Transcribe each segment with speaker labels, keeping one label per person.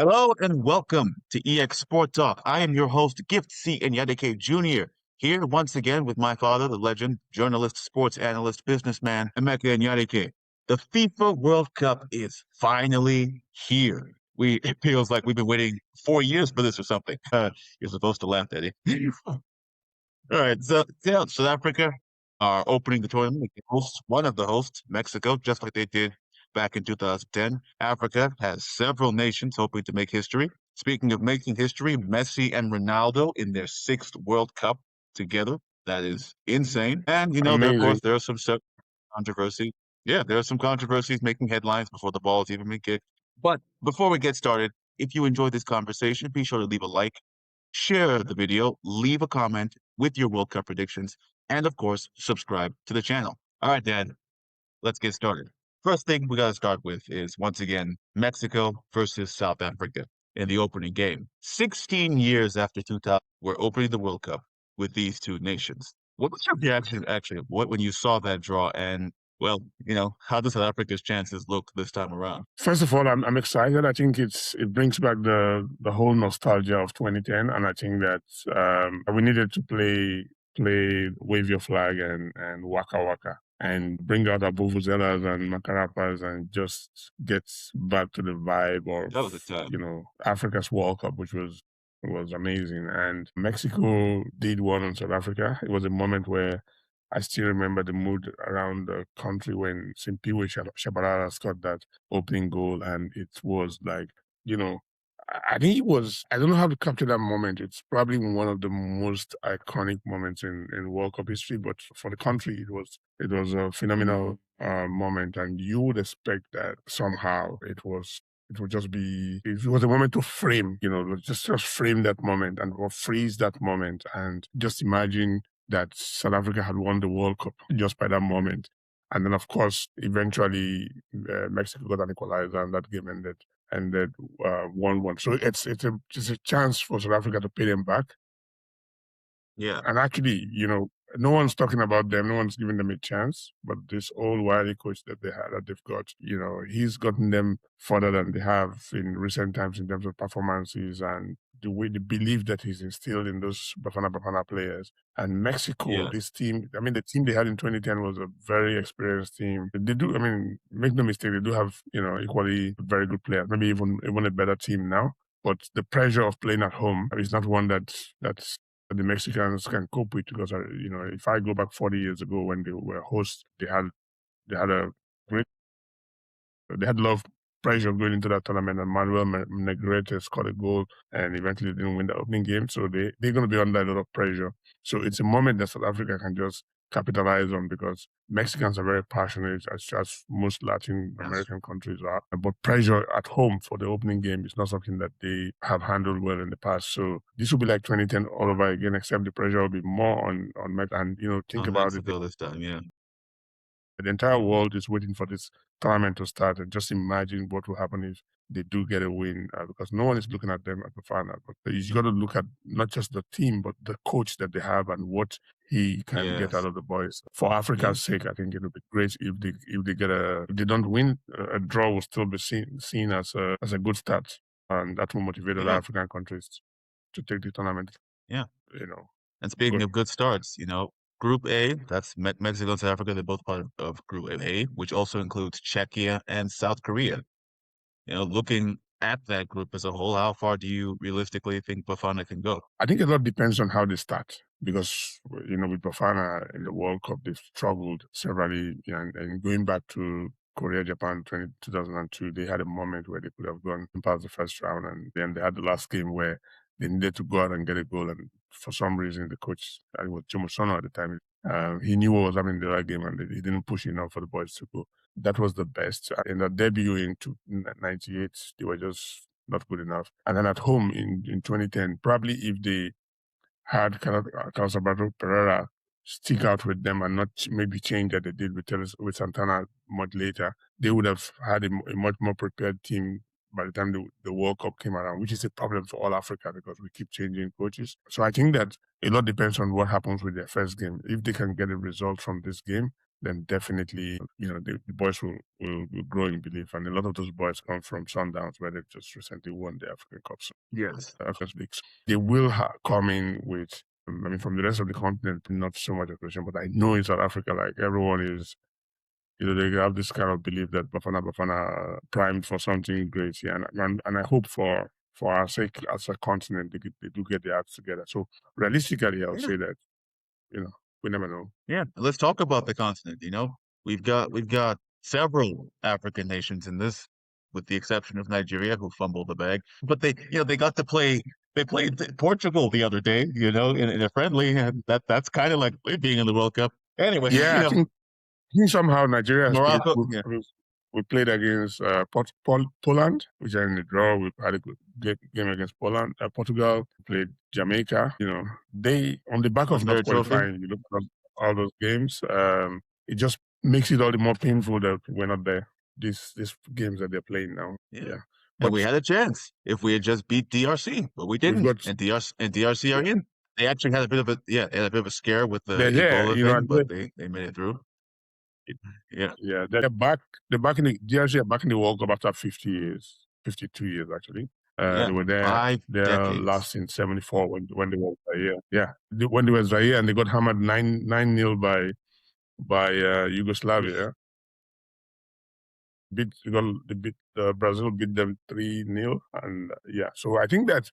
Speaker 1: Hello and welcome to EEXSport Talk. I am your host, Gift C. Enyadike Jr. Here once again with my father, the legend, journalist, sports analyst, businessman, Emeka Enyadike. The FIFA World Cup is finally here. It feels like we've been waiting 4 years for this or something. You're supposed to laugh, Eddie. All right, so yeah, South Africa are opening the tournament. They host one of the hosts, Mexico, just like they did back in 2010. Africa has several nations hoping to make history. Speaking of making history, Messi and Ronaldo in their sixth World Cup together. That is insane. And of
Speaker 2: Amazing.
Speaker 1: course, there are some controversy. Yeah, there are some controversies making headlines before the ball has even been kicked. But before we get started, if you enjoyed this conversation, be sure to leave a like, share the video, leave a comment with your World Cup predictions, and of course, subscribe to the channel. All right, Dad, let's get started. First thing we got to start with is, once again, Mexico versus South Africa in the opening game. 16 years after 2000, we're opening the World Cup with these two nations. What was your reaction, actually, when you saw that draw? And, well, how does South Africa's chances look this time around?
Speaker 2: First of all, I'm excited. I think it brings back the whole nostalgia of 2010, and I think that we needed to play wave your flag and waka waka and bring out our vuvuzelas and macarapas and just get back to the vibe
Speaker 1: That was a
Speaker 2: of
Speaker 1: time.
Speaker 2: Africa's World Cup, which was amazing. And Mexico did one on South Africa. It was a moment where I still remember the mood around the country when Simpiwe Shabalala scored that opening goal, and it was like, I think it was, I don't know how to capture that moment. It's probably one of the most iconic moments in World Cup history, but for the country, it was a phenomenal moment, and you would expect that somehow it would just be, it was a moment to frame, just frame that moment and or freeze that moment and just imagine that South Africa had won the World Cup just by that moment. And then, of course, eventually Mexico got an equalizer, and that game ended 1-1. So it's a chance for South Africa to pay them back.
Speaker 1: Yeah.
Speaker 2: And actually, no one's talking about them. No one's giving them a chance. But this old wily coach that they've got, he's gotten them further than they have in recent times in terms of performances and the belief that he's instilled in those Bafana players. And Mexico, this team, the team they had in 2010 was a very experienced team. They do, make no mistake, they do have, equally very good players, maybe even a better team now. But the pressure of playing at home is not one that's the Mexicans can cope with, because if I go back 40 years ago when they were hosts, they had a great, they had a lot of pressure going into that tournament, and Manuel Negrete scored a goal and eventually didn't win the opening game, so they're going to be under a lot of pressure. So it's a moment that South Africa can just capitalize on, because Mexicans are very passionate, as most Latin American countries are. But pressure at home for the opening game is not something that they have handled well in the past. So this will be like 2010 all over again, except the pressure will be more on Mexico. And think about
Speaker 1: Mexico this time, yeah.
Speaker 2: The entire world is waiting for this tournament to start, and just imagine what will happen if they do get a win, because no one is looking at them at the final. But you got to look at not just the team, but the coach that they have and what he can get out of the boys. For Africa's sake, I think it would be great if they get if they don't win, a draw will still be seen as a good start, and that will motivate other African countries to take the tournament.
Speaker 1: Yeah. And speaking of good starts, Group A, that's Mexico and South Africa. They're both part of Group A, which also includes Czechia and South Korea. Looking at that group as a whole, how far do you realistically think Bafana can go? I
Speaker 2: think a lot depends on how they start, because, with Bafana in the World Cup, they've struggled severally, and going back to Korea, Japan 2002, they had a moment where they could have gone past the first round, and then they had the last game where they needed to go out and get a goal, and for some reason the coach, it was Jomo Sono at the time, he knew what was happening in the right game, and he didn't push enough for the boys to go. That was the best. In the debut in 98, they were just not good enough. And then at home in 2010, probably if they had Carlos Alberto Pereira stick out with them and not maybe change that they did with Santana much later, they would have had a much more prepared team by the time the World Cup came around, which is a problem for all Africa because we keep changing coaches. So I think that a lot depends on what happens with their first game. If they can get a result from this game, then definitely, the boys will grow in belief. And a lot of those boys come from Sundowns, where they've just recently won the African Cup. So,
Speaker 1: Yes.
Speaker 2: African leagues. They will come in with, from the rest of the continent, not so much expectation, but I know in South Africa, like everyone is, they have this kind of belief that Bafana primed for something great. Yeah, and I hope for our sake as a continent, they do get their acts together. So realistically, I would say that, we never know.
Speaker 1: Yeah, let's talk about the continent. We've got several African nations in this, with the exception of Nigeria, who fumbled the bag. But they got to play. They played Portugal the other day, in a friendly, and that's kind of like being in the World Cup. Anyway,
Speaker 2: Yeah, I think somehow Nigeria has played.
Speaker 1: Morocco. Yeah.
Speaker 2: We played against Poland, which are in the draw. We had a good game against Poland. Portugal played Jamaica. They, on the back of not qualifying, you look at all those games. It just makes it all the more painful that we're not there. These games that they're playing now. Yeah.
Speaker 1: But we had a chance if we had just beat DRC, but we didn't. And DRC are in. They actually had a bit of a scare with the Ebola thing, but they made it through.
Speaker 2: Yeah, they're back. They're back in the DRC. Are back in the World Cup after 50 years, 52 years actually. They were there.
Speaker 1: 5 decades.
Speaker 2: Last in '74 when they were Zaire. Yeah, when they were Zaire and they got hammered 9-0 by Yugoslavia. Brazil beat them 3-0, and so I think that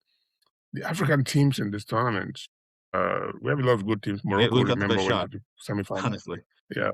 Speaker 2: the African teams in this tournament, we have a lot of good teams. Morocco, remember, went to the semifinal.
Speaker 1: Honestly,
Speaker 2: yeah.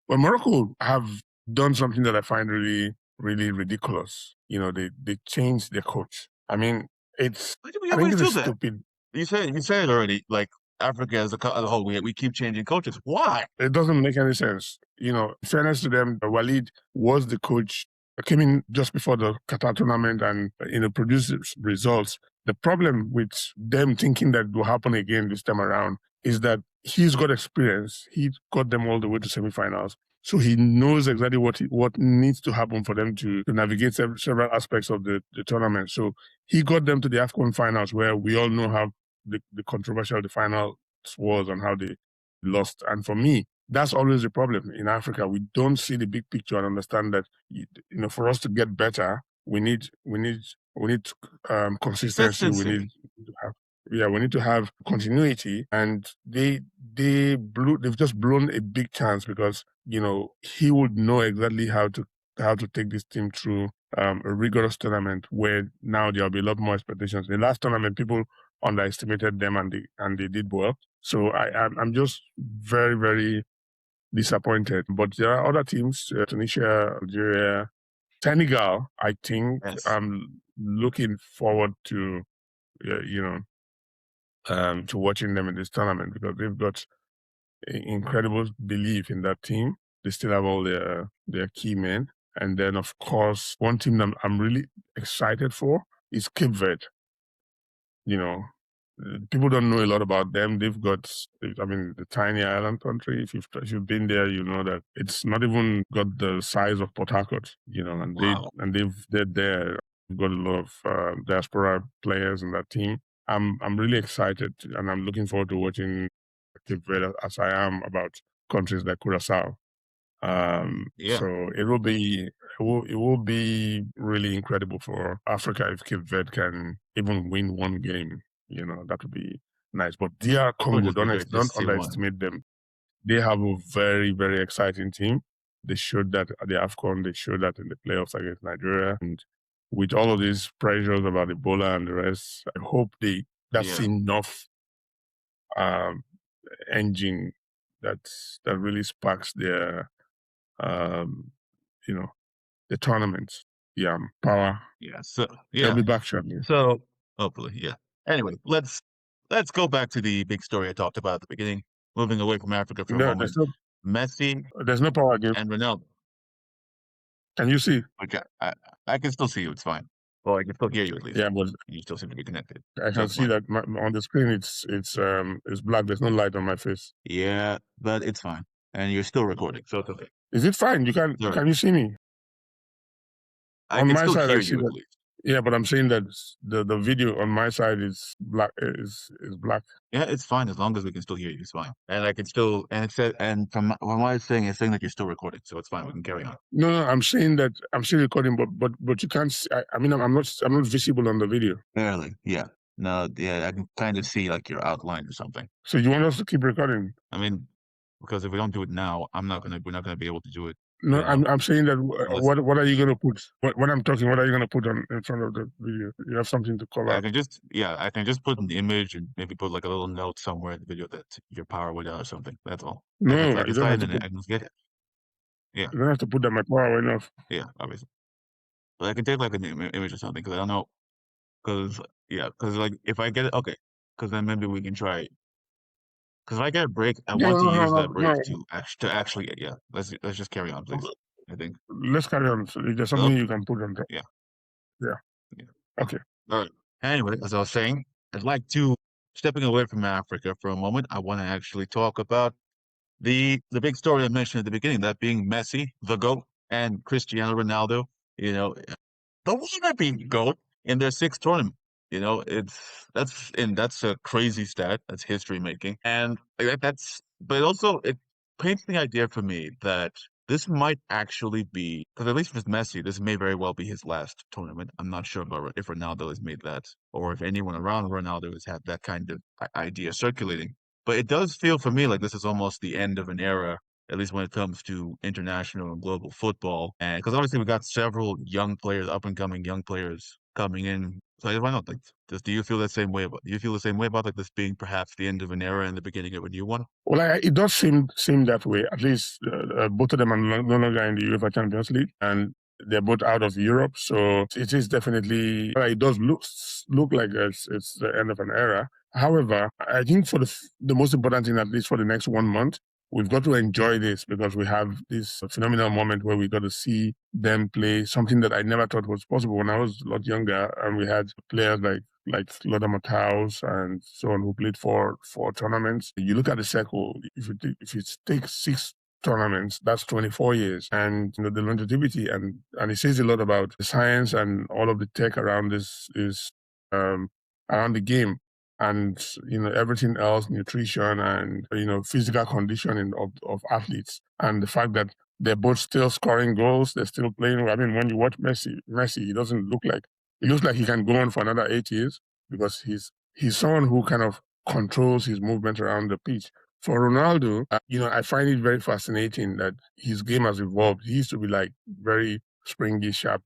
Speaker 2: But Morocco have done something that I find really, really ridiculous. They changed their coach. I mean, I think it's stupid.
Speaker 1: You said it already. Like, Africa as a whole, we keep changing coaches. Why?
Speaker 2: It doesn't make any sense. In fairness to them, Walid was the coach, came in just before the Qatar tournament and produced results. The problem with them thinking that will happen again this time around is that he's got experience. He got them all the way to semifinals. So he knows exactly what needs to happen for them to navigate several aspects of the tournament. So he got them to the AFCON finals, where we all know how the controversial the final was and how they lost. And for me, that's always the problem in Africa. We don't see the big picture and understand that, for us to get better, we need consistency. We need to have we need to have continuity, and they've just blown a big chance, because he would know exactly how to take this team through a rigorous tournament where now there'll be a lot more expectations. In the last tournament, people underestimated them and they did well. So I'm just very, very disappointed. But there are other teams, Tunisia, Algeria, Senegal. I think I'm looking forward to to watching them in this tournament, because they've got incredible belief in that team. They still have all their key men. And then, of course, one team that I'm really excited for is Cape Verde. People don't know a lot about them. They've got, the tiny island country. If you've been there, you know that it's not even got the size of Port Harcourt. And they're there. We've got a lot of diaspora players in that team. I'm really excited, and I'm looking forward to watching Cape Verde as I am about countries like Curacao. So it will be really incredible for Africa if Cape Verde can even win one game. That would be nice. But DR Congo, don't underestimate them. They have a very, very exciting team. They showed that at the AFCON. They showed that in the playoffs against Nigeria. And with all of these pressures about Ebola and the rest, I hope that's enough engine that really sparks their the tournament. Power. They'll be back shortly.
Speaker 1: So hopefully, Anyway, let's go back to the big story I talked about at the beginning. Moving away from Africa for a moment. Messi.
Speaker 2: There's no power game.
Speaker 1: And Ronaldo.
Speaker 2: Can you see?
Speaker 1: Okay, I can still see you. It's fine. Well, I can still hear you at least.
Speaker 2: Yeah, but
Speaker 1: you still seem to be connected.
Speaker 2: I can see that on the screen. It's black. There's no light on my face.
Speaker 1: Yeah, but it's fine, and you're still recording, so it's okay.
Speaker 2: Is it fine? Can you see me?
Speaker 1: I can still hear you at least.
Speaker 2: Yeah, but I'm saying that the video on my side is black. Is black.
Speaker 1: Yeah, it's fine as long as we can still hear you. It's fine, and I can still and it said and from what it's saying that you're still recording, so it's fine. We can carry on.
Speaker 2: No, I'm saying that I'm still recording, but you can't. I mean, I'm not visible on the video.
Speaker 1: Barely, yeah. No, yeah, I can kind of see like your outline or something.
Speaker 2: So you want us to keep recording?
Speaker 1: I mean, because if we don't do it now, we're not gonna be able to do it.
Speaker 2: No, I'm saying that what are you going to put when I'm talking? What are you going to put on in front of the video? You have something to cover.
Speaker 1: I can just put an image and maybe put like a little note somewhere in the video that your power went out or something. That's all.
Speaker 2: No,
Speaker 1: I can slide in it. I can get it. Yeah.
Speaker 2: You don't have to put that my power went off.
Speaker 1: Yeah, obviously. But I can take like an image or something because I don't know. Because like if I get it, okay. Because then maybe we can try. Because if I get a break, I want to use that break to actually yeah. Let's just carry on, please. I think.
Speaker 2: Let's carry on. So there's something you can put on top.
Speaker 1: Yeah.
Speaker 2: Yeah. Okay.
Speaker 1: All right. Anyway, as I was saying, I'd like to stepping away from Africa for a moment. I want to actually talk about the big story I mentioned at the beginning, that being Messi, the GOAT, and Cristiano Ronaldo. You know, the wannabe GOAT in their sixth tournament. You know, that's a crazy stat. That's history making, and but also it paints the idea for me that this might actually be because at least with Messi, this may very well be his last tournament. I'm not sure about if Ronaldo has made that, or if anyone around Ronaldo has had that kind of idea circulating. But it does feel for me like this is almost the end of an era, at least when it comes to international and global football. And because obviously we got several young players, up and coming young players coming in. So why not? Like, do you feel the same way about? Do you feel the same way about like this being perhaps the end of an era and the beginning of a new one?
Speaker 2: Well, it does seem that way. At least both of them are no longer in the UEFA Champions League, and they're both out of Europe. So it is definitely. It does look like it's the end of an era. However, I think for the most important thing, at least for the next 1 month, we've got to enjoy this because we have this phenomenal moment where we got to see them play something that I never thought was possible when I was a lot younger, and we had players like Lothar Matthaus and so on who played for tournaments. You look at the circle, if you take 6 tournaments, that's 24 years, and the longevity and it says a lot about the science and all of the tech around this is around the game. And everything else, nutrition and physical conditioning of athletes, and the fact that they're both still scoring goals, they're still playing. I mean, when you watch Messi, he doesn't look like it looks like he can go on for another 8 years because he's someone who kind of controls his movement around the pitch. For Ronaldo, I find it very fascinating that his game has evolved. He used to be like very springy, sharp,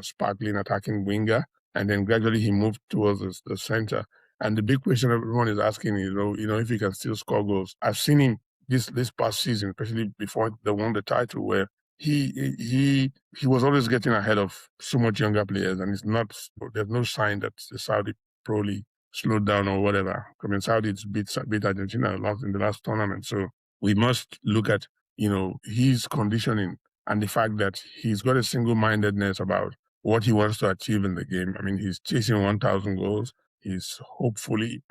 Speaker 2: sparkling attacking winger, and then gradually he moved towards the center. And the big question everyone is asking is, if he can still score goals. I've seen him this past season, especially before they won the title, where he was always getting ahead of so much younger players, and there's no sign that the Saudi Pro League slowed down or whatever. I mean, Saudi beat Argentina in the last tournament, so we must look at his conditioning and the fact that he's got a single-mindedness about what he wants to achieve in the game. I mean, he's chasing 1,000 goals. He's hoping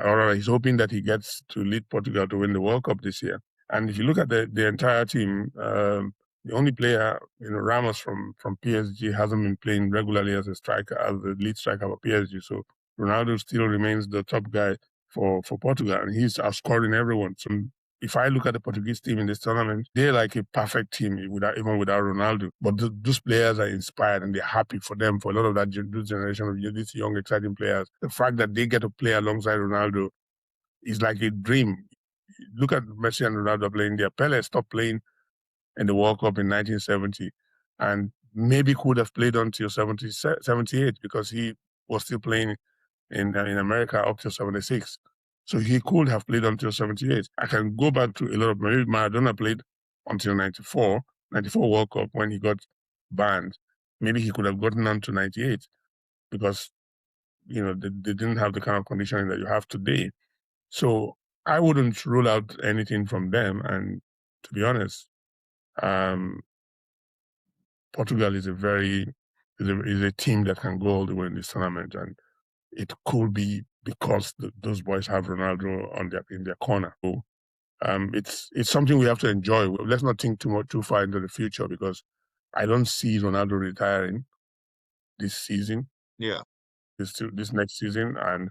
Speaker 2: that he gets to lead Portugal to win the World Cup this year. And if you look at the entire team, the only player, Ramos from PSG, hasn't been playing regularly as a striker, as the lead striker for PSG. So Ronaldo still remains the top guy for Portugal, and he's outscoring everyone. So if I look at the Portuguese team in this tournament, they're like a perfect team even without Ronaldo. But those players are inspired and they're happy for them, for a lot of that generation of these young, exciting players. The fact that they get to play alongside Ronaldo is like a dream. Look at Messi and Ronaldo playing there. Pele stopped playing in the World Cup in 1970 and maybe could have played until 78 because he was still playing in America up to 76. So he could have played until 78. I can go back to a lot of, maybe Maradona played until 94 World Cup when he got banned. Maybe he could have gotten on to 98 because, they didn't have the kind of conditioning that you have today. So I wouldn't rule out anything from them. And to be honest, Portugal is a team that can go all the way in this tournament, and it could be because those boys have Ronaldo in their corner. So, it's something we have to enjoy. Let's not think too far into the future because I don't see Ronaldo retiring this season.
Speaker 1: Yeah.
Speaker 2: this next season, and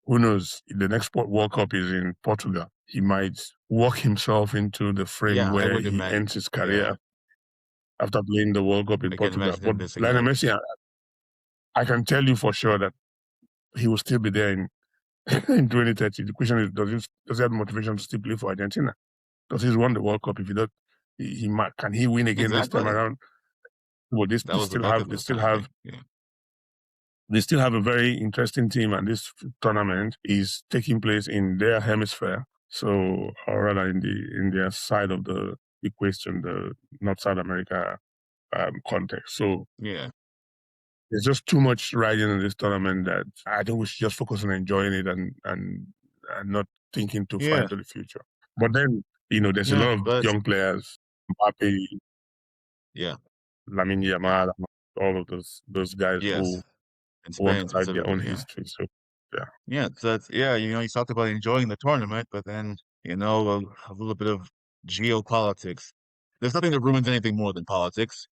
Speaker 2: who knows? The next World Cup is in Portugal. He might work himself into the frame
Speaker 1: Yeah, I
Speaker 2: where
Speaker 1: would
Speaker 2: he
Speaker 1: imagine.
Speaker 2: ends his
Speaker 1: Yeah,
Speaker 2: career after playing the World Cup in
Speaker 1: I can
Speaker 2: Portugal.
Speaker 1: imagine
Speaker 2: But
Speaker 1: him missing
Speaker 2: Lionel
Speaker 1: out.
Speaker 2: Messi, I can tell you for sure that he will still be there in in 2030. The question is, does he have motivation to still play for Argentina? Because he's won the World Cup. If he does, he might. Can he win again this time
Speaker 1: Exactly.
Speaker 2: around? Well,
Speaker 1: That was the bucket list kind of thing. Yeah.
Speaker 2: they still have a very interesting team, and this tournament is taking place in their hemisphere. So, or rather, in their side of the equation, the North South America context. So
Speaker 1: Yeah.
Speaker 2: there's just too much riding in this tournament that I think we should just focus on enjoying it and not thinking too far
Speaker 1: Yeah.
Speaker 2: into the future. But then, there's a
Speaker 1: Yeah.
Speaker 2: lot of
Speaker 1: But
Speaker 2: young players, Mbappe,
Speaker 1: yeah.
Speaker 2: Lamine Yamal, all of those guys who
Speaker 1: Yes. In
Speaker 2: want
Speaker 1: Spain
Speaker 2: to write their own
Speaker 1: specifically. Yeah.
Speaker 2: history. So, yeah.
Speaker 1: Yeah. So that's, yeah, you talked about enjoying the tournament, but then, a little bit of geopolitics. There's nothing that ruins anything more than politics.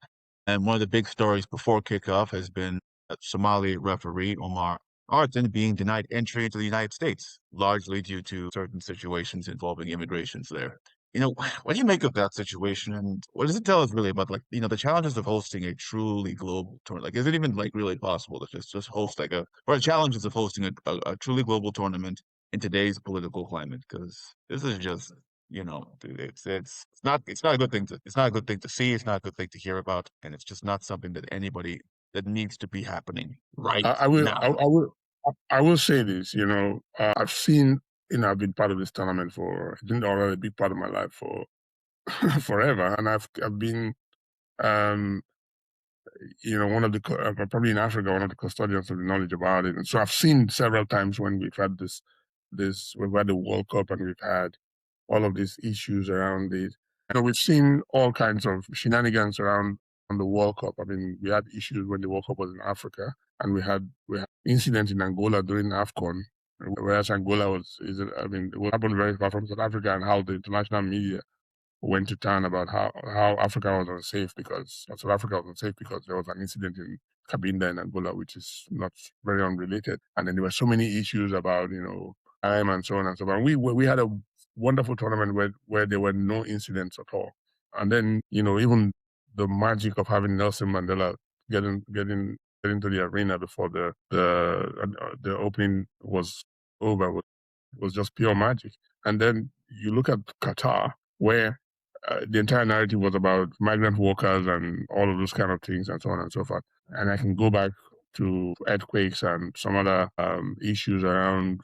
Speaker 1: And one of the big stories before kickoff has been Somali referee Omar Artan being denied entry into the United States, largely due to certain situations involving immigrations there. What do you make of that situation, and what does it tell us really about, like, the challenges of hosting a truly global tournament? Like, is it even like really possible to just host like or the challenges of hosting a truly global tournament in today's political climate? Because this is just dude, it's not a good thing to see. It's not a good thing to hear about, and it's just not something that anybody that needs to be happening right
Speaker 2: I will, I,
Speaker 1: now.
Speaker 2: I will, I will say this. I've seen, I've been part of this tournament it's been already a big part of my life for forever, and I've been, um, one of the probably in Africa, one of the custodians of the knowledge about it. And so I've seen several times when we've had we've had the World Cup and we've had all of these issues around it. We've seen all kinds of shenanigans around on the World Cup. I mean, we had issues when the World Cup was in Africa, and we had incidents in Angola during AFCON, whereas Angola it happened very far from South Africa, and how the international media went to town about how Africa was unsafe because South Africa was unsafe because there was an incident in Cabinda in Angola, which is not very unrelated. And then there were so many issues about time and so on and so on. We had a wonderful tournament where there were no incidents at all. And then even the magic of having Nelson Mandela getting into the arena before the opening was over was just pure magic. And then you look at Qatar, where the entire narrative was about migrant workers and all of those kind of things and so on and so forth. And I can go back to earthquakes and some other issues around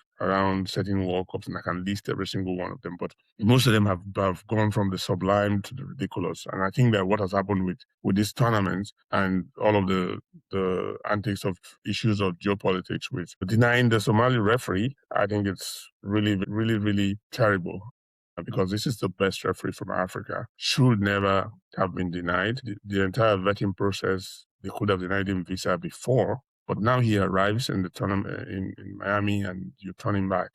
Speaker 2: setting World Cups, and I can list every single one of them. But most of them have gone from the sublime to the ridiculous. And I think that what has happened with this tournament and all of the antics of issues of geopolitics with denying the Somali referee, I think it's really, really, really terrible. Because this is the best referee from Africa, should never have been denied. The entire vetting process, they could have denied him visa before, but now he arrives in the tournament in Miami, and you turn him back.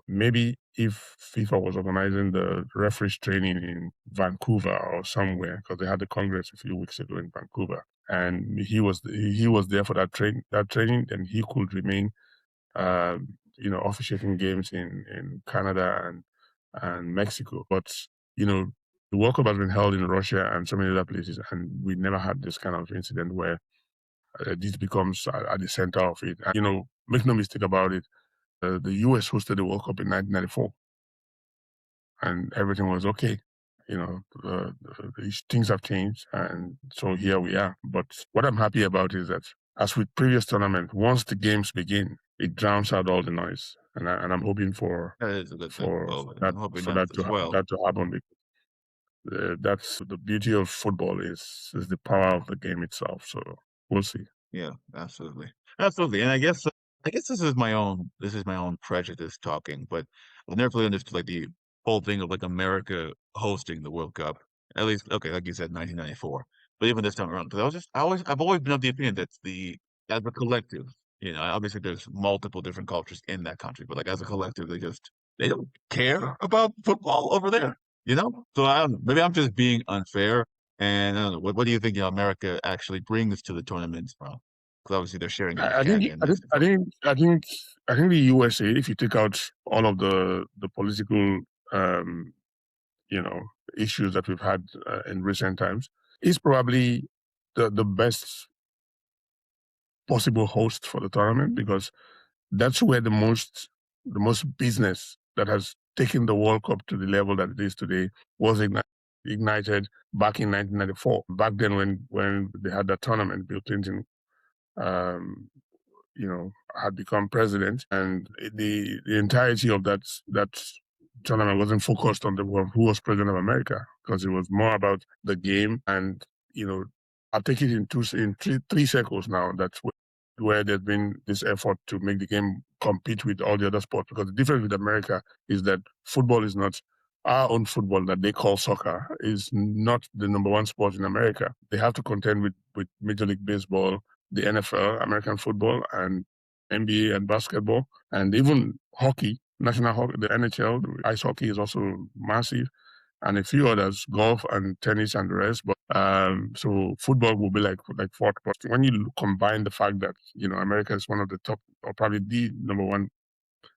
Speaker 2: Maybe if FIFA was organizing the referees training in Vancouver or somewhere, because they had the Congress a few weeks ago in Vancouver, and he was there for that training, then he could remain, officiating games in Canada and Mexico. But the World Cup has been held in Russia and so many other places, and we never had this kind of incident where this becomes at the center of it. And, make no mistake about it, the US hosted the World Cup in 1994, and everything was okay. Things have changed, and so here we are. But what I'm happy about is that, as with previous tournaments, once the games begin, it drowns out all the noise, and I'm hoping for
Speaker 1: That is a good thing.
Speaker 2: for
Speaker 1: Well,
Speaker 2: that
Speaker 1: I'm hoping
Speaker 2: for
Speaker 1: that
Speaker 2: that
Speaker 1: as well.
Speaker 2: to happen. That's the beauty of football is the power of the game itself. So we'll see.
Speaker 1: Yeah, absolutely. Absolutely. And I guess this is my own prejudice talking, but I've never really understood like the whole thing of like America hosting the World Cup. At least, okay, like you said, 1994. But even this time around, because I've always been of the opinion that as a collective, obviously there's multiple different cultures in that country, but like as a collective, they don't care about football over there, So I don't know, maybe I'm just being unfair. And I don't know, what do you think, America actually brings to the tournament, bro? Because obviously they're sharing it with
Speaker 2: I think
Speaker 1: Canada and Mexico.
Speaker 2: I think the USA, if you take out all of the political um, issues that we've had in recent times, is probably the best possible host for the tournament, because that's where the most business that has taken the World Cup to the level that it is today was ignited back in 1994. Back then, when they had that tournament, Bill Clinton, had become president, and the entirety of that tournament wasn't focused on who was president of America, because it was more about the game. And I'll take it in three circles now. That's where there's been this effort to make the game compete with all the other sports. Because the difference with America is that football is not our own football that they call soccer, is not the number one sport in America. They have to contend with Major League Baseball, the NFL, American football, and NBA and basketball, and even hockey, national hockey, the NHL, ice hockey is also massive, and a few others, golf and tennis and the rest. But so football will be like fourth. But when you combine the fact that America is one of the top, or probably the number one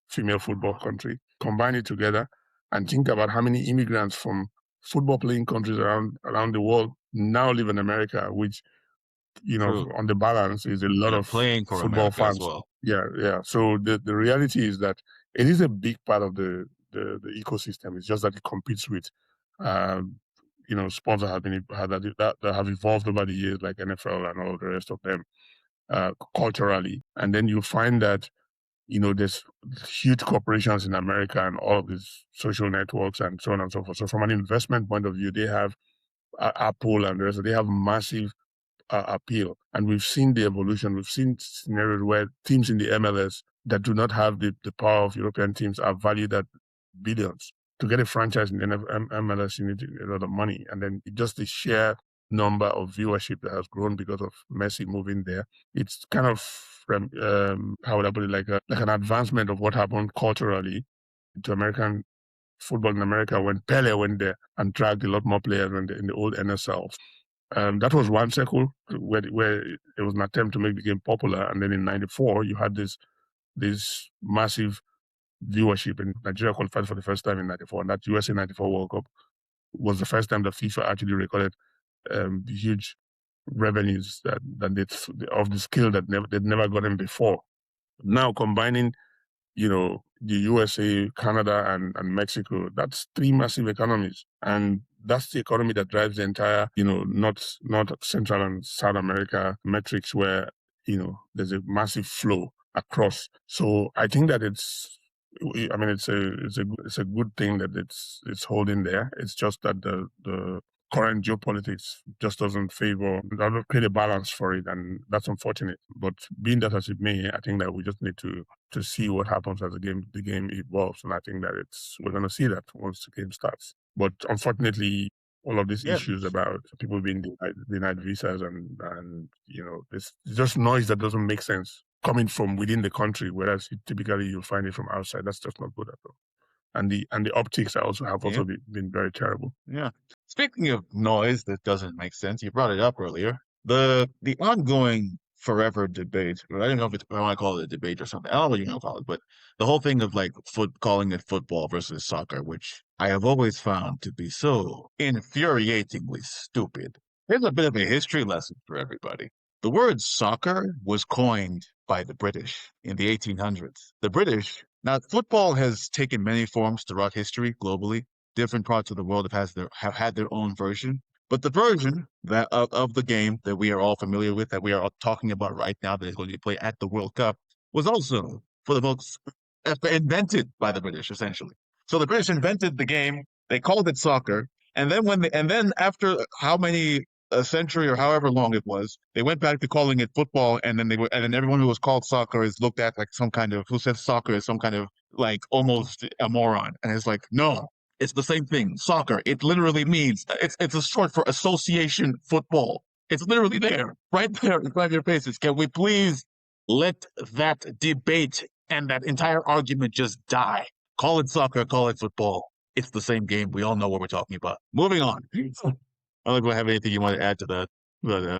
Speaker 2: female football country, combine it together and think about how many immigrants from football playing countries around the world now live in America, which
Speaker 1: True.
Speaker 2: on the balance is a lot
Speaker 1: They're
Speaker 2: of
Speaker 1: playing for
Speaker 2: football
Speaker 1: America as
Speaker 2: fans.
Speaker 1: well.
Speaker 2: Yeah. So the reality is that it is a big part of the ecosystem. It's just that it competes with, sports that have evolved over the years, like NFL and all the rest of them, culturally. And then you find that there's huge corporations in America and all of these social networks and so on and so forth. So from an investment point of view, they have Apple and the rest. They have massive appeal. And we've seen the evolution. We've seen scenarios where teams in the MLS that do not have the power of European teams are valued at billions. To get a franchise in the MLS, you need a lot of money. And then just the sheer number of viewership that has grown because of Messi moving there. It's kind of, how would I put it, like an advancement of what happened culturally to American football in America when Pele went there and dragged a lot more players in the old NSL. That was one circle where it was an attempt to make the game popular. And then in '94, you had this massive viewership, and Nigeria qualified for the first time in '94. And that USA '94 World Cup was the first time that FIFA actually recorded the huge revenues that of the scale that they'd never gotten before. Now combining the USA, Canada, and Mexico, that's three massive economies. And that's the economy that drives the entire, North, Central, and South America metrics, where, there's a massive flow across. So I think that it's a good thing that it's holding there. It's just that the current geopolitics just doesn't create a balance for it, and that's unfortunate. But being that as it may, I think that we just need to see what happens as the game evolves, and I think that we're going to see that once the game starts. But unfortunately, all of these issues about people being denied visas and it's just noise that doesn't make sense coming from within the country, whereas typically you'll find it from outside. That's just not good at all. And the optics have also been very terrible.
Speaker 1: Yeah. Speaking of noise that doesn't make sense, you brought it up earlier. The ongoing forever debate, I don't know if I want to call it a debate or something. I don't know what you want to call it, but the whole thing of like calling it football versus soccer, which I have always found to be so infuriatingly stupid. Here's a bit of a history lesson for everybody. The word soccer was coined by the British in the 1800s. The British, now football has taken many forms throughout history globally. Different parts of the world have had their own version. But the version that of the game that we are all familiar with, that we are all talking about right now, that is going to be played at the World Cup, was also, for the most, invented by the British, essentially. So the British invented the game. They called it soccer, and then after how many a century or however long it was, they went back to calling it football, and then everyone who was called soccer is looked at like some kind of, who says soccer is some kind of like almost a moron, and it's like, no, it's the same thing. Soccer, it literally means, it's a short for association football. It's literally there, right there in front of your faces. Can we please let that debate and that entire argument just die? Call it soccer, call it football. It's the same game. We all know what we're talking about. Moving on. I don't know if I have anything you want to add to that.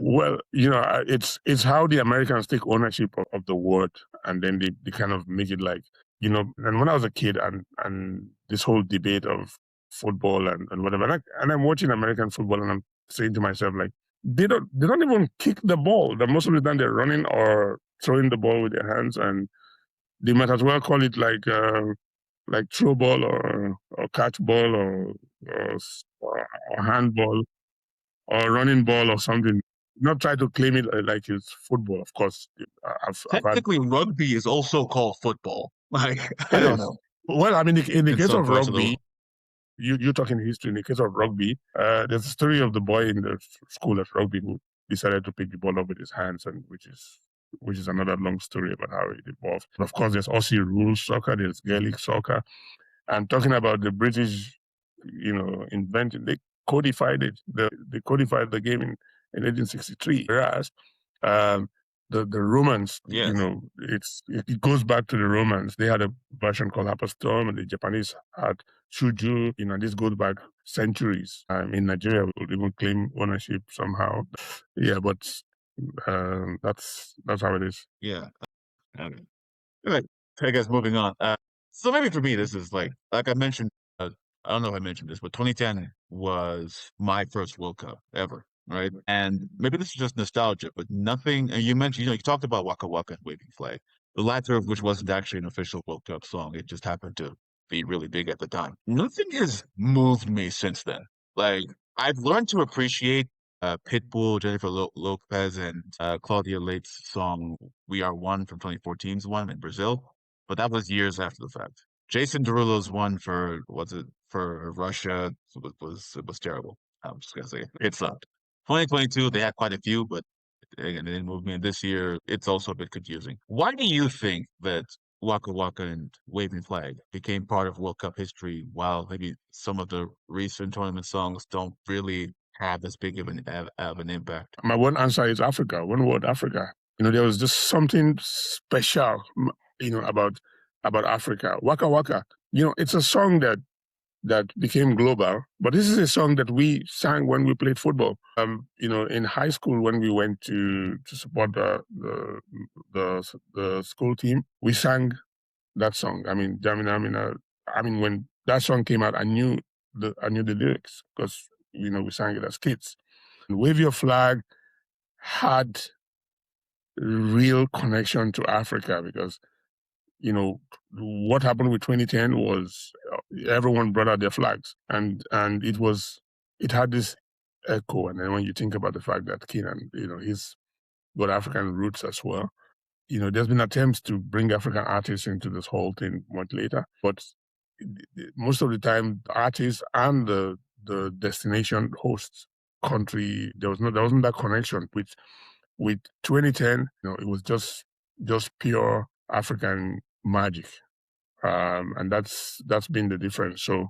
Speaker 2: Well, it's how the Americans take ownership of the word, and then they kind of make it like, and when I was a kid, and this whole debate of football and whatever, and I'm watching American football, and I'm saying to myself, like, they don't even kick the ball. That most of the time they're running or throwing the ball with their hands, and they might as well call it like throw ball or catch ball or handball or running ball or something. Not try to claim it like it's football. Of course,
Speaker 1: technically rugby is also called football. Like, I don't know.
Speaker 2: Well, I mean, in the case of rugby, you're talking history. In the case of rugby, there's a story of the boy in the school at rugby who decided to pick the ball up with his hands, and which is another long story about how it evolved. But of course, there's Aussie rules soccer, there's Gaelic soccer, and talking about the British, inventing, they codified it. They codified the game in 1863. Whereas the Romans,
Speaker 1: yes.
Speaker 2: It goes back to the Romans. They had a version called Storm, and the Japanese had Shuju. This goes back centuries. In Nigeria, we would even claim ownership somehow. Yeah, but that's how it is.
Speaker 1: Yeah. Okay. Right. I guess moving on. So maybe for me, this is like I mentioned. I don't know if I mentioned this, but 2010 was my first World Cup ever, right? And maybe this is just nostalgia, but nothing. And you mentioned, you talked about Waka Waka and Waving Flag, the latter of which wasn't actually an official World Cup song. It just happened to be really big at the time. Nothing has moved me since then. Like, I've learned to appreciate Pitbull, Jennifer Lopez, and Claudia Leite's song "We Are One" from 2014's one in Brazil, but that was years after the fact. Jason Derulo's one for Russia was terrible. I'm just gonna say it sucked. 2022 they had quite a few, but again, it didn't move me. And this year it's also a bit confusing. Why do you think that Waka Waka and Waving Flag became part of World Cup history, while maybe some of the recent tournament songs don't really have as big of an impact?
Speaker 2: My one answer is Africa. One word, Africa. There was just something special, about Africa. Waka Waka. It's a song that became global, but this is a song that we sang when we played football. In high school, when we went to support the school team, we sang that song. I mean, when that song came out, I knew the lyrics because we sang it as kids. And Wave Your Flag had real connection to Africa because what happened with 2010 was everyone brought out their flags, and it had this echo. And then when you think about the fact that Keenan, he's got African roots as well. There's been attempts to bring African artists into this whole thing much later, but most of the time, the artists and the destination host country, there wasn't that connection. With 2010, it was just pure African magic, and that's been the difference. So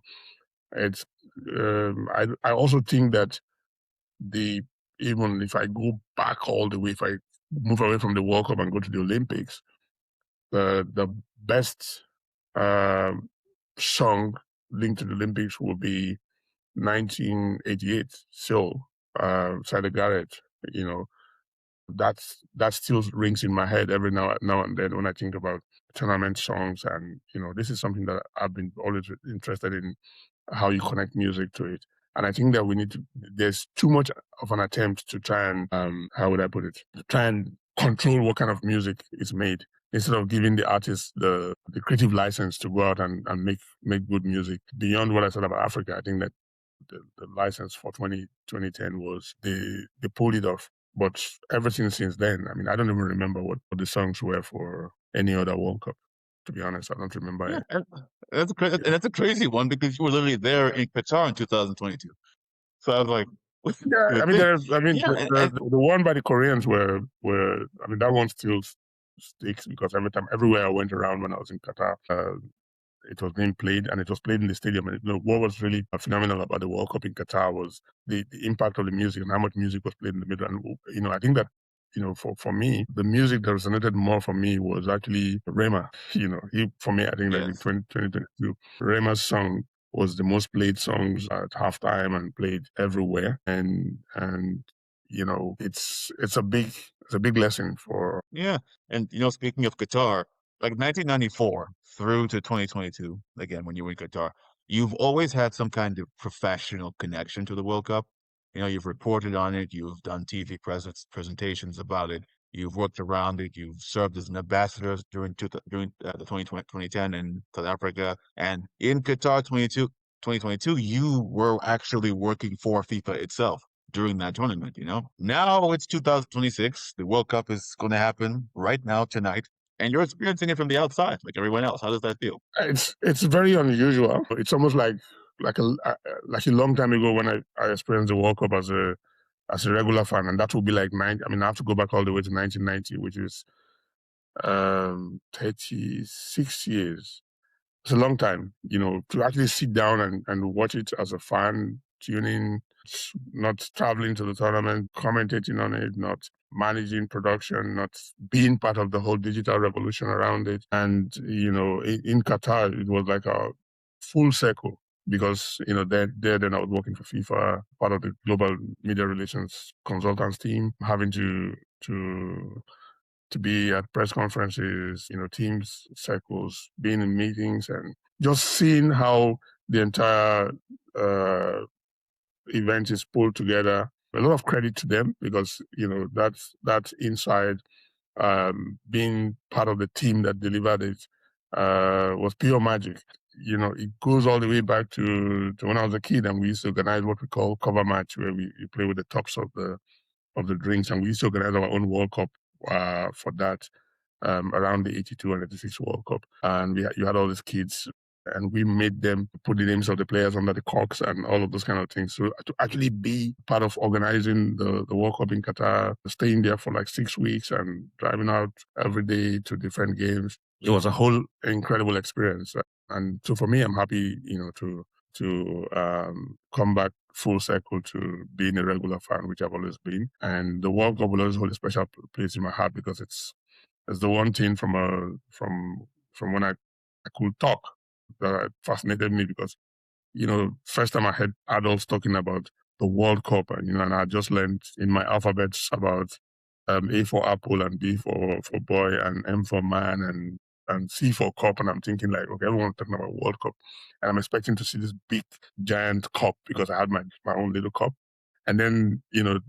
Speaker 2: it's I also think that even if I go back all the way, if I move away from the World Cup and go to the Olympics, the best song linked to the Olympics will be 1988 Seoul, Sada Garrett. That still rings in my head every now and then when I think about tournament songs. And this is something that I've been always interested in, how you connect music to it. And I think that there's too much of an attempt to try and how would I put it, to try and control what kind of music is made, instead of giving the artists the creative license to go out and make good music. Beyond what I said about Africa, I think that the license for 2010 was they pulled it off. But everything since then, I mean, I don't even remember what the songs were for any other World Cup. To be honest, I don't remember it.
Speaker 1: That's a crazy one because you were literally there in Qatar in 2022. So I was like,
Speaker 2: yeah, I mean, the one by the Koreans were I mean, that one still sticks because everywhere I went around when I was in Qatar, it was being played, and it was played in the stadium. And what was really phenomenal about the World Cup in Qatar was the impact of the music and how much music was played in the middle. And I think that for me, the music that resonated more for me was actually Rema. For me, I think that in 2022, Rema's song was the most played songs at halftime and played everywhere. And it's a big lesson for.
Speaker 1: Yeah. And, speaking of Qatar, like 1994 through to 2022, again, when you were in Qatar, you've always had some kind of professional connection to the World Cup. You've reported on it, you've done TV presentations about it, you've worked around it, you've served as an ambassador during the 2010 in South Africa. And in Qatar 2022, you were actually working for FIFA itself during that tournament. Now it's 2026. The World Cup is going to happen right now, tonight, and you're experiencing it from the outside, like everyone else. How does that feel?
Speaker 2: It's very unusual. It's almost like a long time ago when I experienced the World Cup as a regular fan, and that would be like I mean, I have to go back all the way to 1990, which is 36 years. It's a long time, to actually sit down and watch it as a fan, tuning, not traveling to the tournament, commentating on it, not managing production, not being part of the whole digital revolution around it. And, in Qatar, it was like a full circle because, then I was working for FIFA, part of the global media relations consultants team, having to be at press conferences, teams circles, being in meetings, and just seeing how the entire event is pulled together. A lot of credit to them because that's inside. Being part of the team that delivered it was pure magic. It goes all the way back to when I was a kid, and we used to organize what we call cover match, where we play with the tops of the drinks, and we used to organize our own World Cup for that. Around the 82 and 86 World Cup. And you had all these kids, and we made them put the names of the players under the corks and all of those kind of things. So to actually be part of organizing the World Cup in Qatar, staying there for like 6 weeks and driving out every day to different games, it was a whole incredible experience. And so for me, I'm happy, to come back full circle to being a regular fan, which I've always been. And the World Cup will always hold a special place in my heart because it's the one thing from when I could talk that fascinated me because, first time I heard adults talking about the World Cup and I just learned in my alphabets about A for apple and B for boy and M for man and C for cup, and I'm thinking like, okay, everyone's talking about World Cup, and I'm expecting to see this big giant cup because I had my own little cup. And then,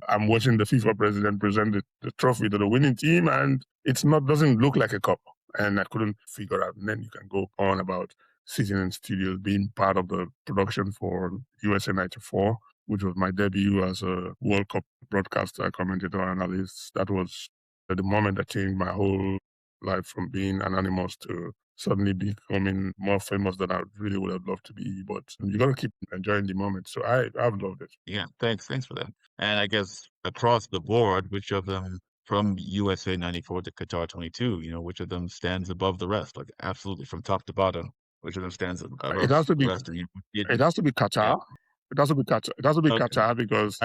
Speaker 2: I'm watching the FIFA president present the trophy to the winning team, and doesn't look like a cup. And I couldn't figure out. And then you can go on about sitting in studios, being part of the production for USA 94, which was my debut as a World Cup broadcaster, commentator, analyst. That was the moment that changed my whole life from being anonymous to suddenly becoming more famous than I really would have loved to be. But you got to keep enjoying the moment. So I've loved it.
Speaker 1: Yeah, thanks for that. And I guess across the board, which of them from USA 94 to Qatar 22, which of them stands above the rest? Like absolutely from top to bottom, which of them stands above
Speaker 2: It has to
Speaker 1: the
Speaker 2: be.
Speaker 1: rest?
Speaker 2: It has to be
Speaker 1: Yeah.
Speaker 2: Qatar. It has to be Qatar. It has to be
Speaker 1: Okay.
Speaker 2: Qatar because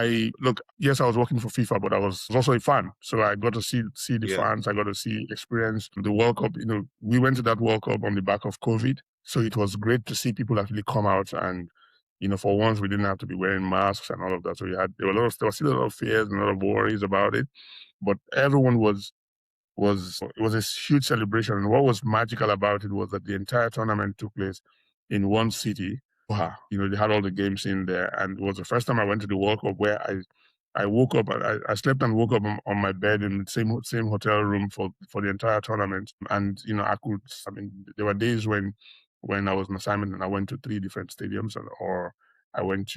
Speaker 2: yes, I was working for FIFA, but I was also a fan. So I got to see the
Speaker 1: Yeah.
Speaker 2: fans. I got to experience the World Cup. We went to that World Cup on the back of COVID. So it was great to see people actually come out and, for once we didn't have to be wearing masks and all of that. So there was still a lot of fears and a lot of worries about it, but everyone it was a huge celebration. And what was magical about it was that the entire tournament took place in one city. Wow. They had all the games in there. And it was the first time I went to the World Cup where I woke up, I slept and woke up on my bed in the same hotel room for the entire tournament. And, there were days when I was on assignment and I went to 3 different stadiums or I went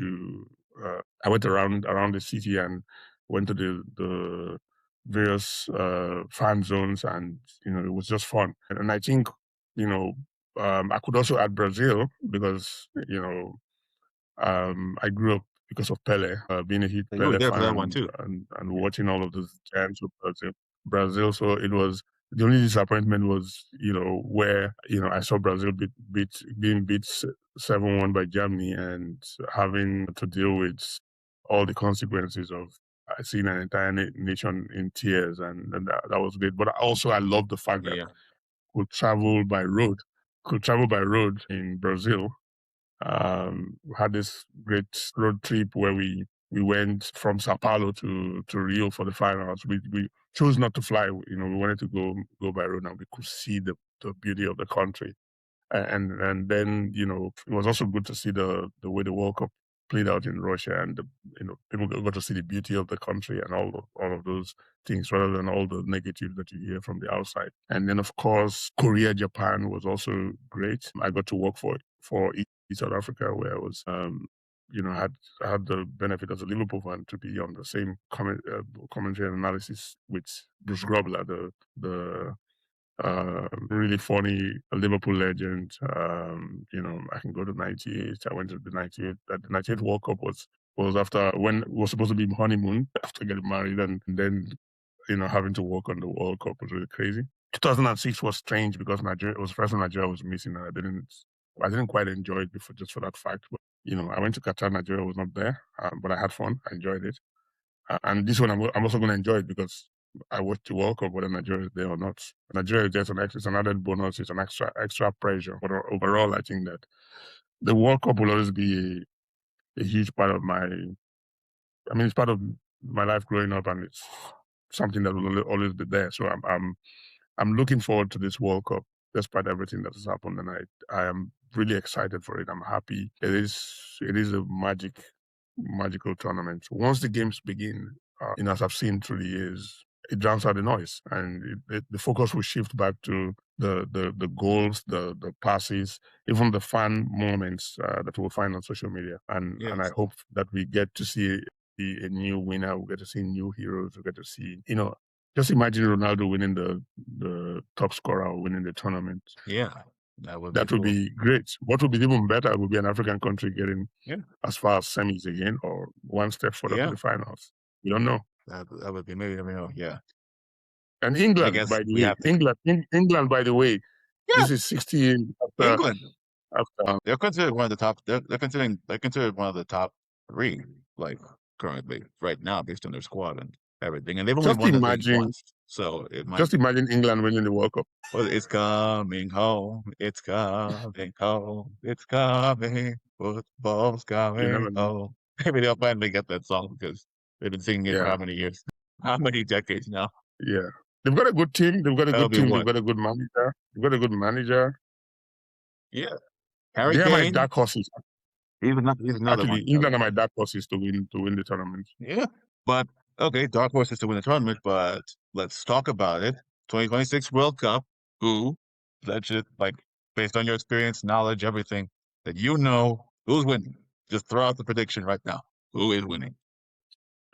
Speaker 2: around the city and went to the various fan zones, and it was just fun. And I think I could also add Brazil because I grew up because of Pele, being a huge
Speaker 1: You were
Speaker 2: Pele
Speaker 1: there for that
Speaker 2: fan
Speaker 1: one too.
Speaker 2: and watching all of those giants of Brazil. So it was the only disappointment was where I saw Brazil being beat 7-1 by Germany and having to deal with all the consequences of seeing an entire nation in tears, and that was great. But also, I love the fact that
Speaker 1: Yeah.
Speaker 2: could travel by road in Brazil. We had this great road trip where we We went from Sao Paulo to Rio for the finals. We chose not to fly. We wanted to go by road, and we could see the beauty of the country. And then it was also good to see the way the World Cup played out in Russia, and people got to see the beauty of the country and all of those things, rather than all the negative that you hear from the outside. And then of course Korea, Japan was also great. I got to work for South Africa, where I was had the benefit as a Liverpool fan to be on the same commentary and analysis with Bruce Grobler, the really funny Liverpool legend. I can go to 98. I went to the 98. The 98 World Cup was after, when it was supposed to be honeymoon after getting married, and then having to work on the World Cup was really crazy. 2006 was strange because Nigeria, it was the first time Nigeria was missing, and I didn't quite enjoy it before, just for that fact. But I went to Qatar. Nigeria was not there, but I had fun. I enjoyed it. And this one, I'm also going to enjoy it because I watched the World Cup, whether Nigeria is there or not. Nigeria is just it's an added bonus. It's an extra pressure. But overall, I think that the World Cup will always be a huge part of it's part of my life growing up, and it's something that will always be there. So I'm looking forward to this World Cup, despite everything that has happened, and I am really excited for it. I'm happy. It is a magical tournament. Once the games begin, as I've seen through the years, it drowns out the noise, and the focus will shift back to the goals, the passes, even the fun moments that we'll find on social media. And I hope that we get to see a new winner. We get to see new heroes. We get to see, just imagine Ronaldo winning the top scorer or winning the tournament.
Speaker 1: Yeah, that would
Speaker 2: be great. What would be even better would be an African country getting as far as semis again, or one step further to the finals. We don't know.
Speaker 1: That would be, maybe, yeah.
Speaker 2: And England, by the way, England, by the way, this is 60 years after
Speaker 1: England. They're considered one of the top. They're considered one of the top 3, like, currently right now, based on their squad and everything. And they've only won the thing once, so it might.
Speaker 2: Just imagine England winning the World Cup.
Speaker 1: Well, it's coming home. It's coming home. It's coming. Football's coming home. Maybe they'll finally get that song, because they've been singing it for how many years? How many decades now?
Speaker 2: Yeah. They've got a good team. They've got a good team. They've got a good manager. They've got a good manager.
Speaker 1: Yeah.
Speaker 2: Harry Kane. They are my dark horses.
Speaker 1: He's another one.
Speaker 2: England are my dark horses to win the tournament.
Speaker 1: Yeah. But, okay, dark horses to win the tournament, but let's talk about it. 2026 World Cup, who, legit, like, based on your experience, knowledge, everything, that who's winning? Just throw out the prediction right now. Who is winning?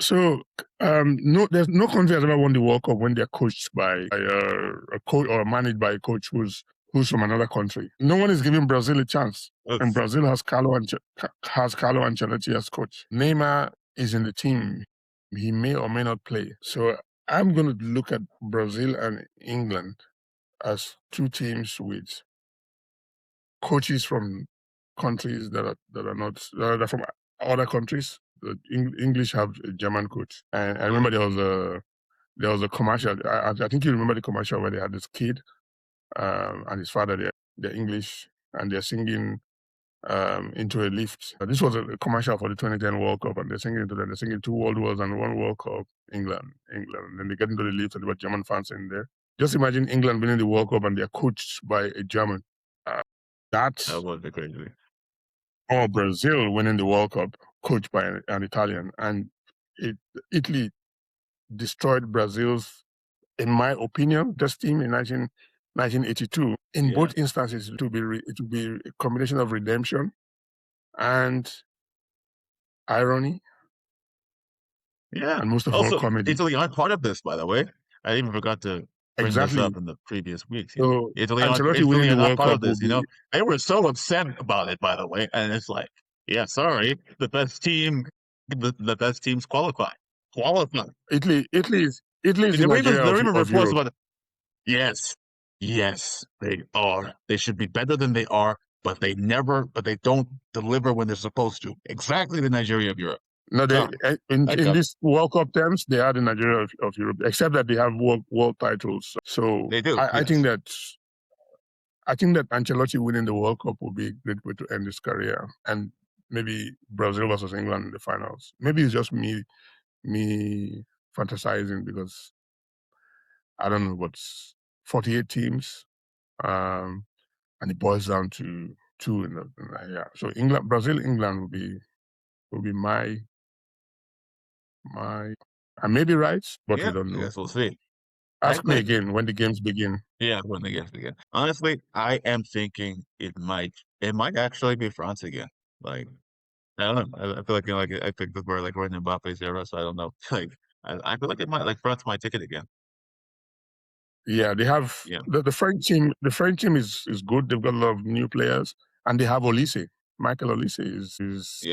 Speaker 1: So, there's no country has ever won the World Cup when they're coached by a coach or managed by a coach who's from another country. No one is giving Brazil a chance, and Brazil has Carlo Ancelotti as coach. Neymar is in the team. He may or may not play. So I'm going to look at Brazil and England as 2 teams with coaches from countries that are from other countries. The English have a German coach, and I remember there was a commercial. I think you remember the commercial where they had this kid and his father. They're English, and they're singing into a lift. This was a commercial for the 2010 World Cup, and they're singing 2 World Wars and 1 World Cup. England. And then they get into the lift, and there were German fans in there. Just imagine England winning the World Cup, and they're coached by a German. That would be crazy. Or Brazil winning the World Cup, coached by an Italian, and Italy destroyed Brazil's, in my opinion, best team in 1982. In both instances, it will be a combination of redemption and irony. Yeah, and most of all, comedy. Italy aren't part of this, by the way. I even forgot to bring this up in the previous weeks. So Italy are not part of this. They were so upset about it, by the way, and it's like, sorry, the best teams qualify. Italy is there even reports about it. Yes, they are. They should be better than they are, but they don't deliver when they're supposed to. Exactly the Nigeria of Europe. No, in this World Cup terms, they are the Nigeria of Europe, except that they have world titles. So they do. I think that Ancelotti winning the World Cup will be a great way to end his career. And
Speaker 2: maybe Brazil versus England in the finals. Maybe it's just me fantasizing because I don't know, but 48 teams, and it boils down to two yeah. So Brazil, England will be my. I may be right, but we don't
Speaker 1: I
Speaker 2: know.
Speaker 1: guess we'll see.
Speaker 2: Ask me again when the games begin.
Speaker 1: Yeah, when the games begin. Honestly, I am thinking it might actually be France again. Like, I don't know. I feel like I think that we're in Mbappe's era, so I don't know. Like, I feel like it might like France might take it again.
Speaker 2: Yeah, they have the French team. The French team is good. They've got a lot of new players, and they have Olise. Michael Olise is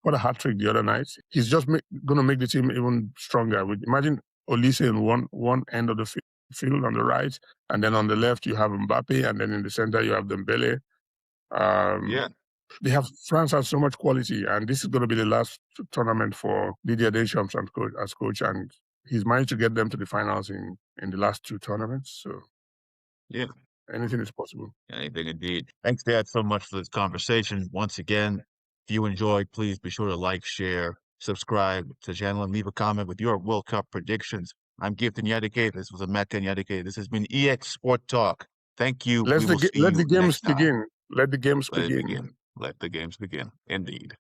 Speaker 2: what a hat trick the other night. He's just going to make the team even stronger. Imagine Olise in one end of the field on the right, and then on the left you have Mbappe, and then in the center you have Dembele. France has so much quality, and this is going to be the last tournament for Didier Deschamps as coach, and he's managed to get them to the finals in the last two tournaments. So anything is possible.
Speaker 1: Anything indeed. Thanks, Dad, so much for this conversation. Once again, if you enjoyed, please be sure to like, share, subscribe to the channel, and leave a comment with your World Cup predictions. I'm Gift Enyadike. This was Emeka Enyadike. This has been EEXSport Talk. Thank you.
Speaker 2: Let the games begin. Let the games begin.
Speaker 1: Let the games begin. Indeed.